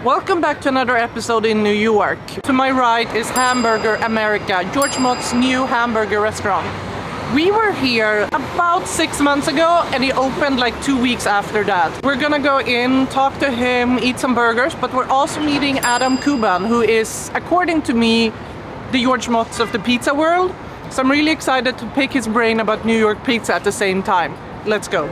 Welcome back to another episode in New York. To my right is Hamburger America, George Motz's new hamburger restaurant. We were here about 6 months ago and he opened like 2 weeks after that. We're gonna go in, talk to him, eat some burgers, but we're also meeting Adam Kuban, who is, according to me, the George Motz of the pizza world. So I'm really excited to pick his brain about New York pizza at the same time. Let's go.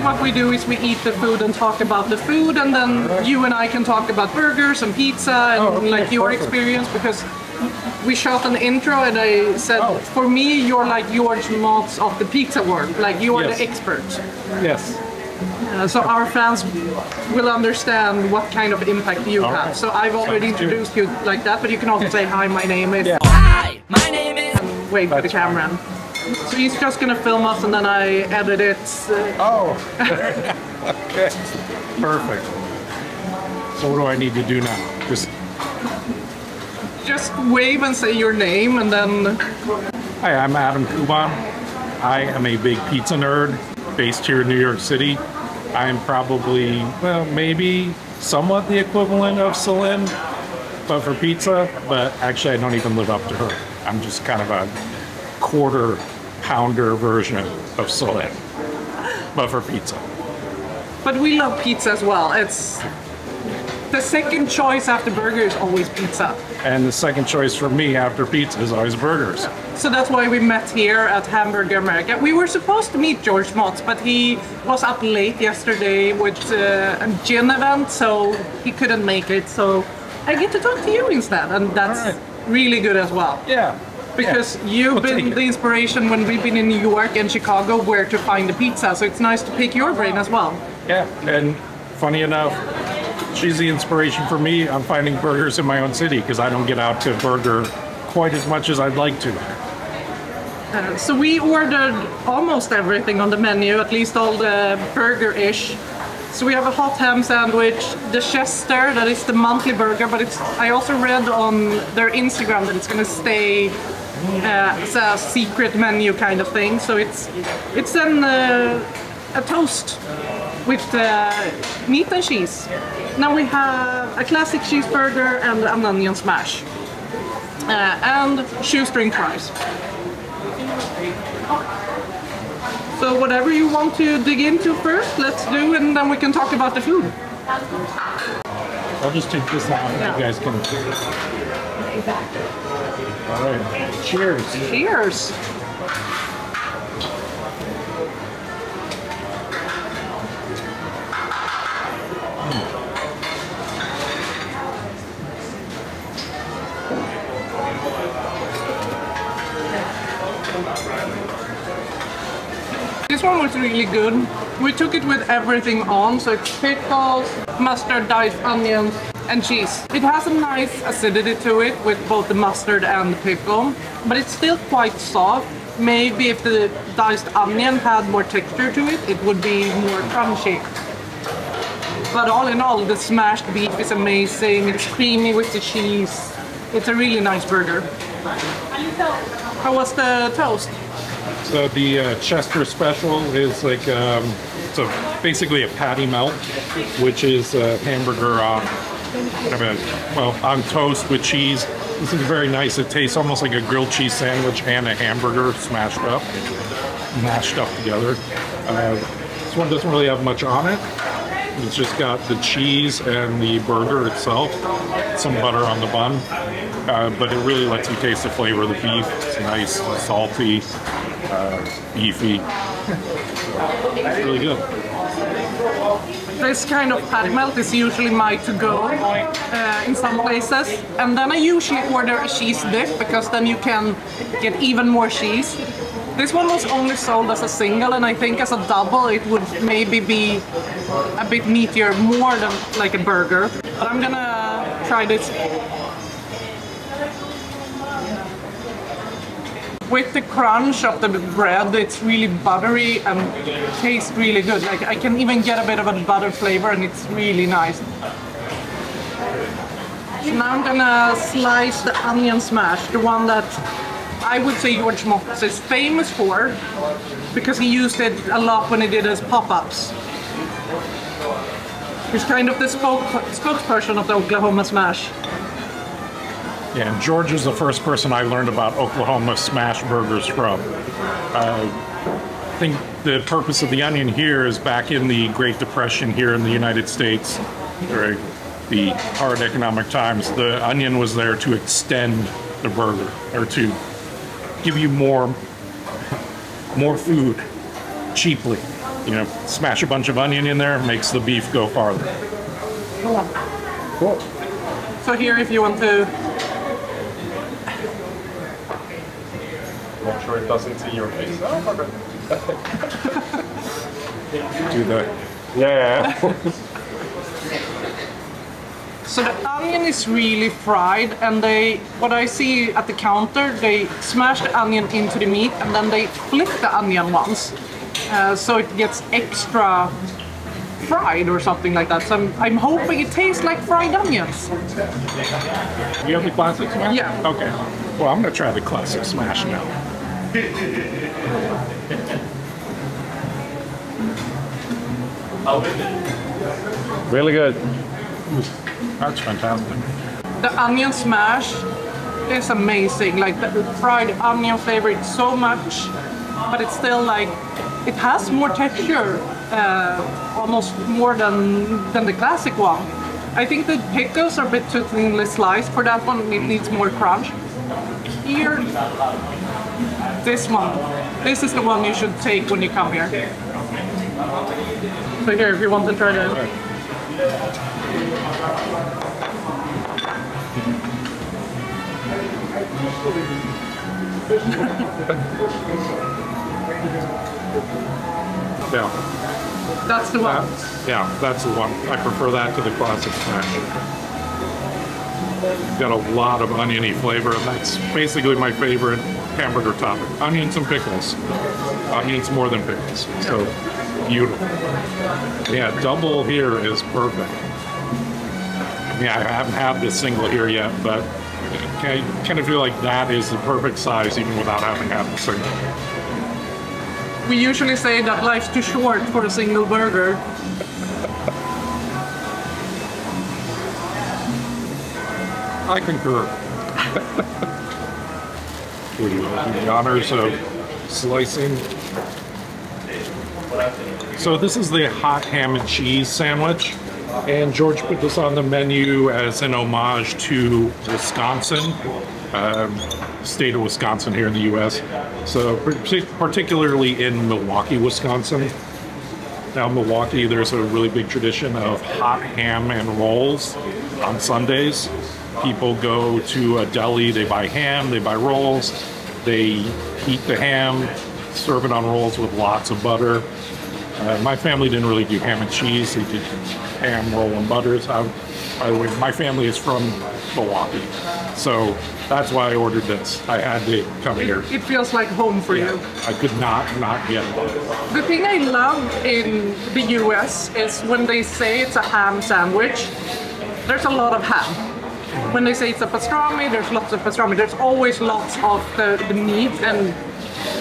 What we do is we eat the food and talk about the food, and then you and I can talk about burgers and pizza and like your experience, because we shot an intro and I said, for me, you're like George Motz of the pizza world, like you are the expert. Yes. So our fans will understand what kind of impact you have. So I've already introduced you like that, but you can also say, hi, my name is... Yeah. Hi, my name is... And wave at the camera. So he's just gonna film us and then I edit it. Okay. Perfect. So what do I need to do now? Just wave and say your name and then... Hi, I'm Adam Kuban. I am a big pizza nerd based here in New York City. I am probably, well, maybe somewhat the equivalent of Celine, but for pizza, but actually I don't even live up to her. I'm just kind of a quarter pounder version of Celine, but for pizza. But we love pizza as well. It's the second choice after burger is always pizza. And the second choice for me after pizza is always burgers. So that's why we met here at Hamburger America. We were supposed to meet George Motz, but he was up late yesterday with a gin event, so he couldn't make it. So I get to talk to you instead, and that's really good as well. Yeah. Because you've been the inspiration when we've been in New York and Chicago where to find the pizza, so it's nice to pick your brain as well. Yeah, and funny enough, she's the inspiration for me on finding burgers in my own city, because I don't get out to burger quite as much as I'd like to. So we ordered almost everything on the menu, at least all the burger-ish. So we have a hot ham sandwich, the Chester, that is the monthly burger, but I also read on their Instagram that it's going to stay as a secret menu kind of thing. So it's then a toast with meat and cheese. Now we have a classic cheeseburger and an onion smash. And shoestring fries. So whatever you want to dig into first, let's do, and then we can talk about the food. I'll just take this out and you guys can... All right, cheers. Cheers. This one was really good. We took it with everything on, so it's pickles, mustard, diced onions, and cheese. It has a nice acidity to it with both the mustard and the pickle, but it's still quite soft. Maybe if the diced onion had more texture to it, it would be more crunchy. But all in all, the smashed beef is amazing. It's creamy with the cheese. It's a really nice burger. How was the toast? So the Chester special is like basically a patty melt, which is a hamburger on toast with cheese. This is very nice. It tastes almost like a grilled cheese sandwich and a hamburger smashed up, mashed up together. This one doesn't really have much on it. It's just got the cheese and the burger itself, some butter on the bun. but it really lets you taste the flavor of the beef. It's nice, salty, beefy. It's really good. This kind of patty melt is usually my to-go in some places, and then I usually order a cheese dip because then you can get even more cheese. This one was only sold as a single, and I think as a double it would maybe be a bit meatier, more than like a burger. But I'm gonna try this. With the crunch of the bread, it's really buttery and tastes really good. Like I can even get a bit of a butter flavor, and it's really nice. So now I'm gonna slice the onion smash, the one that I would say George Motz is famous for, because he used it a lot when he did his pop-ups. He's kind of the spokesperson of the Oklahoma smash. Yeah, and George is the first person I learned about Oklahoma smash burgers from. I think the purpose of the onion here is back in the Great Depression here in the United States, during the hard economic times, the onion was there to extend the burger, or to give you more food cheaply. You know, smash a bunch of onion in there, makes the beef go farther. Cool. So here, if you want to... Make sure it doesn't see your face. Oh, do the... Yeah. So the onion is really fried, and what I see at the counter, they smash the onion into the meat and then they flip the onion once, so it gets extra fried or something like that. So I'm hoping it tastes like fried onions. You have the classic smash? Yeah. Okay. Well, I'm gonna try the classic smash now. Really good. That's fantastic. The onion smash is amazing. Like the fried onion flavor, it's so much, but it's still like, it has more texture, almost more than the classic one. I think the pickles are a bit too thinly sliced for that one. It needs more crunch. Here, this one. This is the one you should take when you come here. So here, if you want to try that. Yeah. That's the one. Yeah, that's the one. I prefer that to the classic smash. Got a lot of oniony flavor, and that's basically my favorite hamburger topping. Onions and pickles. Onions more than pickles. So beautiful. Yeah, double here is perfect. Yeah, I haven't had this single here yet, but I kind of feel like that is the perfect size even without having had the single. We usually say that life's too short for a single burger. I concur. We do the honors of slicing. So this is the hot ham and cheese sandwich, and George put this on the menu as an homage to Wisconsin, state of Wisconsin here in the U.S. So particularly in Milwaukee, Wisconsin. Now Milwaukee, there's a really big tradition of hot ham and rolls on Sundays. People go to a deli, they buy ham, they buy rolls, they heat the ham, serve it on rolls with lots of butter. My family didn't really do ham and cheese, they did ham, roll, and butters. By the way, my family is from Milwaukee, so that's why I ordered this. I had to come here. It feels like home for you. I could not get it. The thing I love in the US is when they say it's a ham sandwich, there's a lot of ham. When they say it's a pastrami, there's lots of pastrami. There's always lots of the meat, and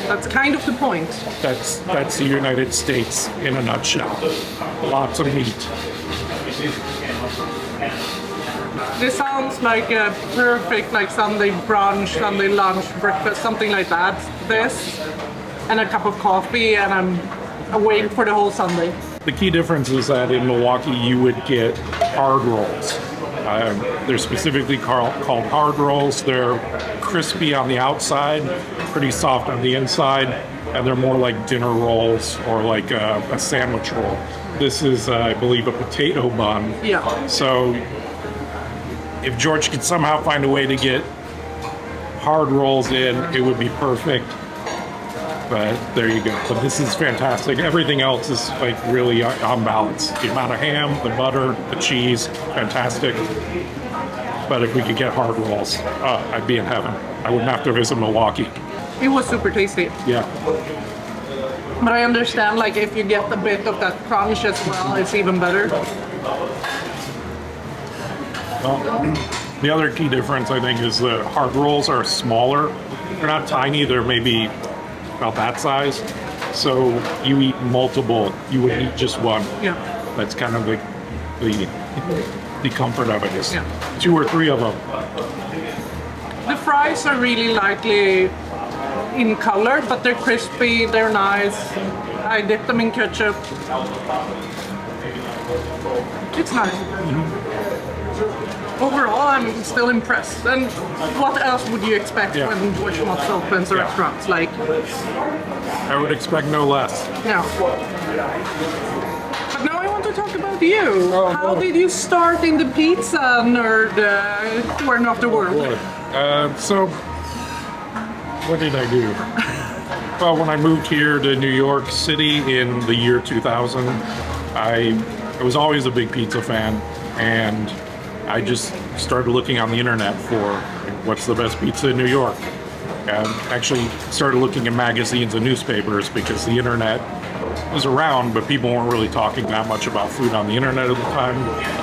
that's kind of the point. That's the United States in a nutshell. Lots of meat. This sounds like a perfect Sunday brunch, Sunday lunch, breakfast, something like that. This and a cup of coffee, and I'm awake for the whole Sunday. The key difference is that in Milwaukee you would get hard rolls. They're specifically called hard rolls. They're crispy on the outside, pretty soft on the inside, and they're more like dinner rolls or like a sandwich roll. This is, I believe, a potato bun. Yeah. So if George could somehow find a way to get hard rolls in, it would be perfect. But there you go. But this is fantastic. Everything else is like really on balance. The amount of ham, the butter, the cheese, fantastic. But if we could get hard rolls, I'd be in heaven. I wouldn't have to visit Milwaukee. It was super tasty. Yeah. But I understand, like, if you get a bit of that crunch as well, it's even better. Well, the other key difference, I think, is the hard rolls are smaller. They're not tiny. They're maybe about that size. So you eat multiple. You would eat just one. Yeah. That's kind of the comfort of it is 2 or 3 of them. The fries are really lightly in color, but they're crispy, they're nice. I dip them in ketchup. It's nice. Overall, I'm still impressed. And what else would you expect when George Motz opens a restaurant? Like, I would expect no less. no. But now I want to talk about you. How did you start in the pizza nerd corner of the world? So, what did I do? Well, when I moved here to New York City in the year 2000, I was always a big pizza fan, and I just started looking on the internet for what's the best pizza in New York. And actually started looking in magazines and newspapers because the internet was around, but people weren't really talking that much about food on the internet at the time.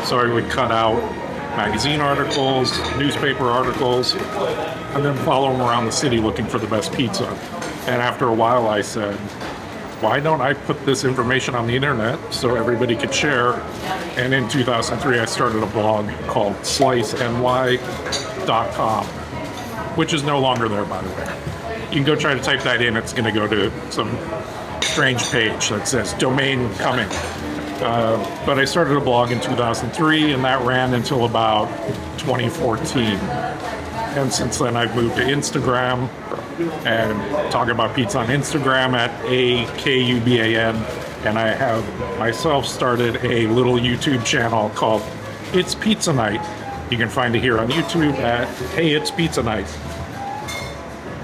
So I would cut out magazine articles, newspaper articles, and then follow them around the city looking for the best pizza. And after a while I said, why don't I put this information on the internet so everybody could share? And in 2003 I started a blog called sliceny.com, which is no longer there, by the way. You can go try to type that in, it's going to go to some strange page that says domain coming. But I started a blog in 2003, and that ran until about 2014. And since then, I've moved to Instagram and talk about pizza on Instagram at AKUBAN. And I have myself started a little YouTube channel called It's Pizza Night. You can find it here on YouTube at Hey It's Pizza Night.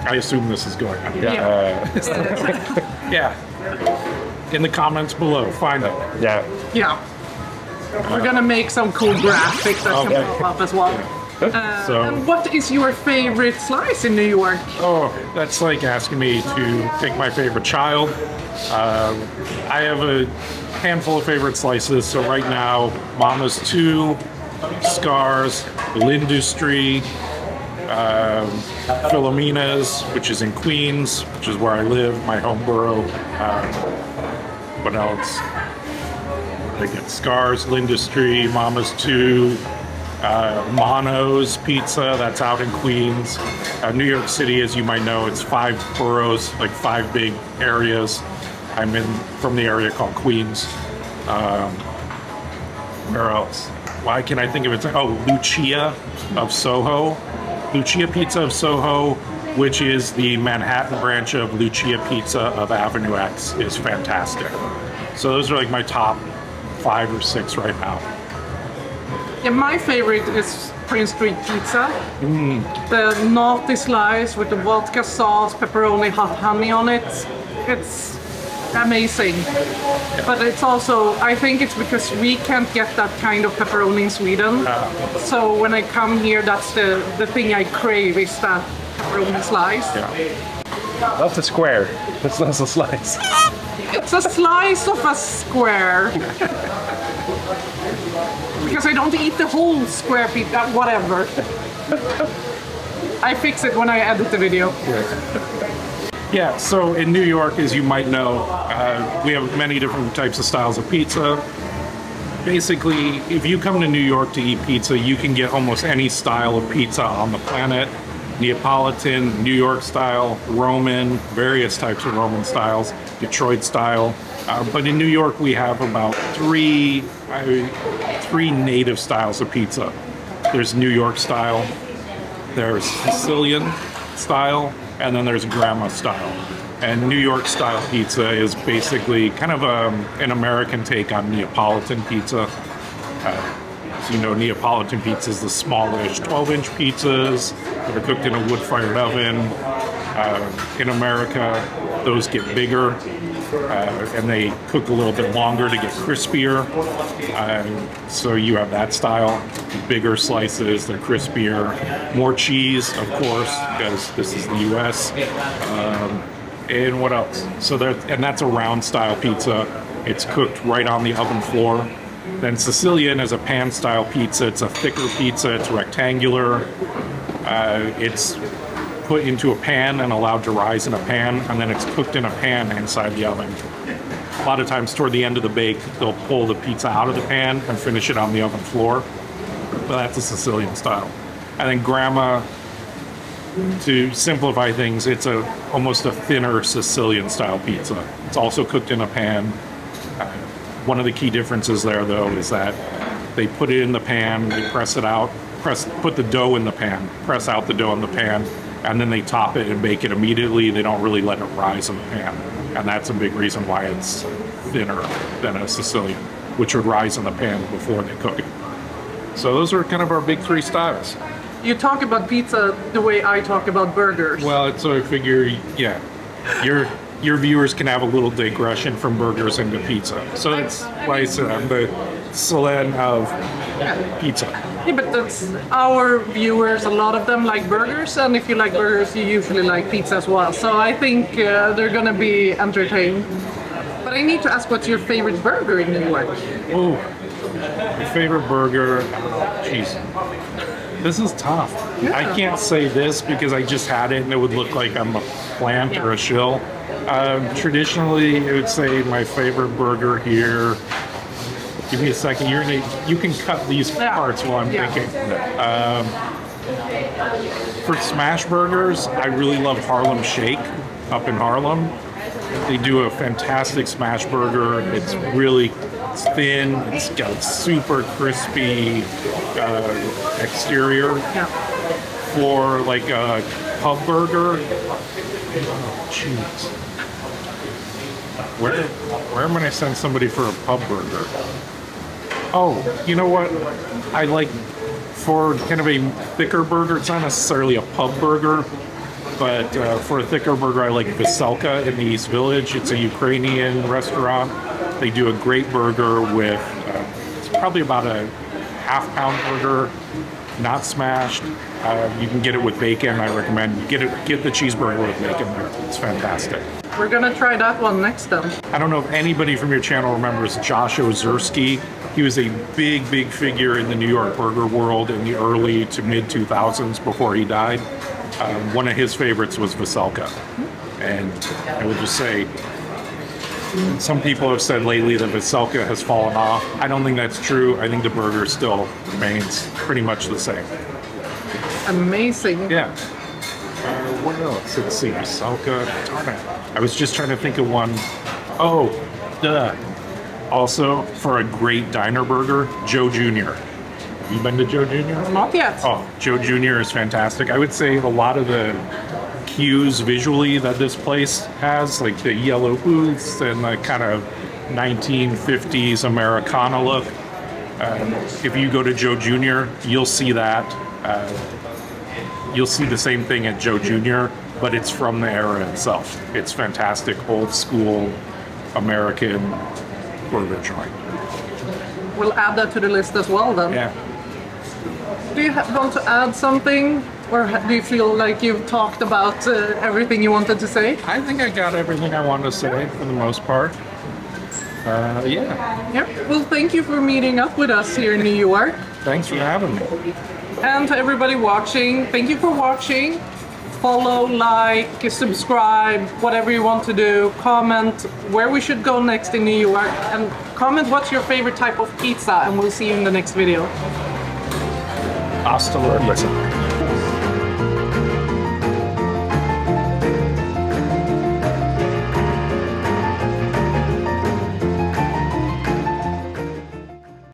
I assume this is going on. Yeah. In the comments below, find it. Yeah. Yeah. We're gonna make some cool graphics that can pop up as well. And what is your favorite slice in New York? Oh, that's like asking me to pick my favorite child. I have a handful of favorite slices. So right now, Mama's 2, Scars, L'Industrie, Filomena's, which is in Queens, which is where I live, my home borough. What else? I get Scars, L'Industrie, Mama's 2, Mono's Pizza, that's out in Queens. New York City, as you might know, it's 5 boroughs, like 5 big areas. I'm from the area called Queens. Where else? Why can I think of it? Oh, Lucia of SoHo. Lucia Pizza of SoHo, which is the Manhattan branch of Lucia Pizza of Avenue X, is fantastic. So those are like my top 5 or 6 right now. Yeah, my favorite is Prince Street Pizza. The naughty slice with the vodka sauce, pepperoni, hot honey on it. It's amazing. But it's also, I think it's because we can't get that kind of pepperoni in Sweden. So when I come here, that's the thing I crave, is that pepperoni slice. That's a square. That's not a slice. It's a slice of a square. Because I don't eat the whole square pizza, whatever. I fix it when I edit the video. Yeah, so in New York, as you might know, we have many different types of styles of pizza. Basically, if you come to New York to eat pizza, you can get almost any style of pizza on the planet. Neapolitan, New York style, Roman, various types of Roman styles, Detroit style. But in New York, we have about three native styles of pizza. There's New York style, there's Sicilian style, and then there's grandma style. And New York style pizza is basically kind of an American take on Neapolitan pizza. So you know, Neapolitan pizza is the smallish 12-inch pizzas that are cooked in a wood-fired oven. In America, those get bigger and they cook a little bit longer to get crispier. So you have that style, bigger slices, they're crispier. More cheese, of course, because this is the US. And what else? And that's a round style pizza. It's cooked right on the oven floor. Then Sicilian is a pan style pizza. It's a thicker pizza, it's rectangular. It's put into a pan and allowed to rise in a pan, and then it's cooked in a pan inside the oven. A lot of times toward the end of the bake, they'll pull the pizza out of the pan and finish it on the oven floor. But that's a Sicilian style. And then grandma, to simplify things, it's almost a thinner Sicilian style pizza. It's also cooked in a pan. One of the key differences there, though, is that they put it in the pan, they press it out, put the dough in the pan, press out the dough in the pan, and then they top it and bake it immediately. They don't really let it rise in the pan. And that's a big reason why it's thinner than a Sicilian, which would rise in the pan before they cook it. So those are kind of our big three styles. You talk about pizza the way I talk about burgers. Well, so I figure, yeah, your viewers can have a little digression from burgers into pizza. So that's why I said I'm the Selene of pizza. Yeah, but that's our viewers, a lot of them like burgers, and if you like burgers, you usually like pizza as well. So I think they're gonna be entertained. But I need to ask, what's your favorite burger in New York? Oh, my favorite burger, jeez. This is tough. Yeah. I can't say this because I just had it and it would look like I'm a plant or a shill. Traditionally, I would say my favorite burger here. Give me a second. You can cut these parts while I'm thinking. For smash burgers, I really love Harlem Shake up in Harlem. They do a fantastic smash burger. It's really thin. It's got super crispy exterior. Yeah. For like a pub burger, jeez. Where am I gonna send somebody for a pub burger? Oh, you know what? I like, for kind of a thicker burger, it's not necessarily a pub burger, but for a thicker burger, I like Veselka in the East Village. It's a Ukrainian restaurant. They do a great burger with, it's probably about a half-pound burger, not smashed. You can get it with bacon. I recommend get the cheeseburger with bacon there. It's fantastic. We're gonna try that one next then. I don't know if anybody from your channel remembers Josh Ozerski. He was a big figure in the New York burger world in the early to mid 2000s before he died. One of his favorites was Veselka. And I would just say, some people have said lately that Veselka has fallen off. I don't think that's true. I think the burger still remains pretty much the same. Amazing. Yeah. What else? Let's see. Veselka. Darn it. I was just trying to think of one. Oh, duh. Also, for a great diner burger, Joe Jr. Have you been to Joe Jr.? Not yet. Oh, Joe Jr. is fantastic. I would say a lot of the cues visually that this place has, like the yellow booths and the kind of 1950s Americana look. If you go to Joe Jr., you'll see that. You'll see the same thing at Joe Jr., but it's from the era itself. It's fantastic, old school American burger joint. We'll add that to the list as well then. Yeah. Do you want to add something? Or do you feel like you've talked about everything you wanted to say? I think I got everything I wanted to say for the most part. Yeah. Yep. Well, thank you for meeting up with us here in New York. Thanks for having me. And to everybody watching, thank you for watching. Follow, like, subscribe, whatever you want to do. Comment where we should go next in New York. And comment what's your favorite type of pizza. And we'll see you in the next video. Hasta la vista.